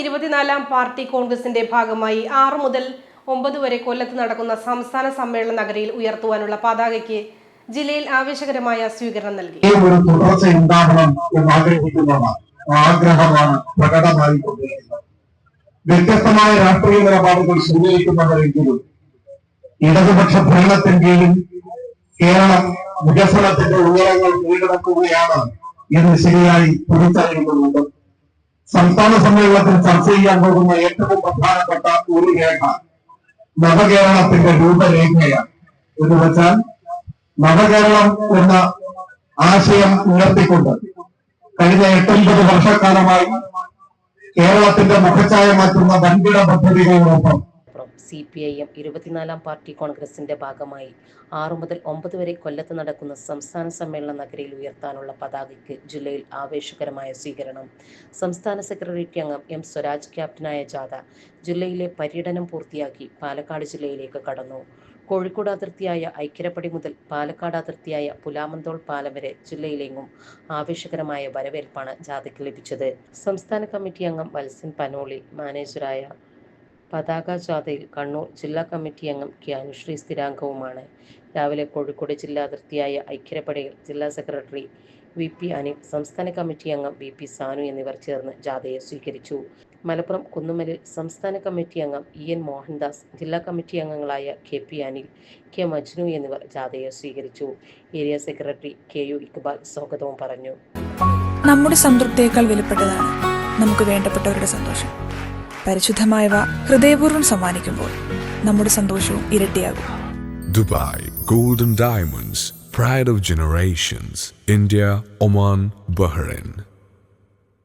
24-ാം party കോൺഗ്രസിന്റെ ഭാഗമായി 6 മുതൽ 9 വരെ കൊല്ലത്ത് നടക്കുന്ന സംസ്ഥാന സമ്മേളന നഗരിയിൽ ഉയർത്തുവാനുള്ള പതാകയ്ക്ക് ജില്ലയിൽ ആവേശകരമായ സ്വീകരണം നൽകി. വ്യത്യസ്തമായ രാഷ്ട്രീയ നിലപാടുകൾ സ്വീകരിക്കുന്നവരെങ്കിലും ഇടതുപക്ഷ ഭരണത്തിന് കീഴിൽ കേരളം വികസനത്തിന്റെ ഉയരങ്ങൾ കീഴടക്കുകയാണ് എന്ന് ശരിയായി തിരിച്ചറിയുന്നുണ്ട്. സംസ്ഥാന സമ്മേളനത്തിൽ ചർച്ച ചെയ്യാൻ പോകുന്ന ഏറ്റവും പ്രധാനപ്പെട്ട ഒരു രേഖ നവകേരളത്തിന്റെ രൂപരേഖയാണ്. എന്ന് വെച്ചാൽ നവകേരളം എന്ന ആശയം ഉയർത്തിക്കൊണ്ട് കഴിഞ്ഞ 8-9 വർഷക്കാലമായി കേരളത്തിന്റെ മുഖച്ഛായ മാറ്റുന്ന വൻകിട പദ്ധതികളോടൊപ്പം CPIM 24-ാം പാർട്ടി കോൺഗ്രസിന്റെ ഭാഗമായി 6 മുതൽ 9 വരെ കൊല്ലത്ത് നടക്കുന്ന സംസ്ഥാന സമ്മേളന നഗരിയിൽ ഉയർത്താനുള്ള പതാകയ്ക്ക് ജില്ലയിൽ ആവേശകരമായ സ്വീകരണം. സംസ്ഥാന സെക്രട്ടേറിയറ്റ് അംഗം M. സ്വരാജ് ക്യാപ്റ്റനായ ജാഥ ജില്ലയിലെ പര്യടനം പൂർത്തിയാക്കി പാലക്കാട് ജില്ലയിലേക്ക് കടന്നു. കോഴിക്കോട് അതിർത്തിയായ ഐക്യരപ്പടി മുതൽ പാലക്കാട് അതിർത്തിയായ പുലാമന്തോൾ പാലം വരെ ജില്ലയിലെങ്ങും ആവേശകരമായ വരവേൽപ്പാണ് ജാഥയ്ക്ക് ലഭിച്ചത്. സംസ്ഥാന കമ്മിറ്റി അംഗം വത്സൻ പനോളി മാനേജറായ പതാക ജാഥയിൽ കണ്ണൂർ ജില്ലാ കമ്മിറ്റി അംഗം K. അനുശ്രീ സ്ഥിരാംഗവുമാണ്. രാവിലെ കോഴിക്കോട് ജില്ലാ അതിർത്തിയായ ഐക്യരപ്പടിയിൽ ജില്ലാ സെക്രട്ടറി VP അനിൽ, സംസ്ഥാന കമ്മിറ്റി അംഗം VP സാനു എന്നിവർ ചേർന്ന് ജാഥയെ സ്വീകരിച്ചു. മലപ്പുറം കുന്നുമലിൽ സംസ്ഥാന കമ്മിറ്റി അംഗം EN മോഹൻദാസ്, ജില്ലാ കമ്മിറ്റി അംഗങ്ങളായ KP അനിൽ, K. മജ്നു എന്നിവർ ജാഥയെ സ്വീകരിച്ചു. ഏരിയ സെക്രട്ടറി KU ഇക്ബാൽ സ്വാഗതവും പറഞ്ഞു. നമ്മുടെ സംതൃപ്തിയേക്കാൾ വിലപ്പെട്ടതാണ് നമുക്ക് വേണ്ടപ്പെട്ടവരുടെ സന്തോഷം. പരിശുദ്ധമായവ ഹൃദയപൂർവ്വം സമ്മാനിക്കുമ്പോൾ നമ്മുടെ സന്തോഷവും ഇരട്ടിയാകും. Dubai Golden Diamonds, Pride of Generations, India, Oman, Bahrain.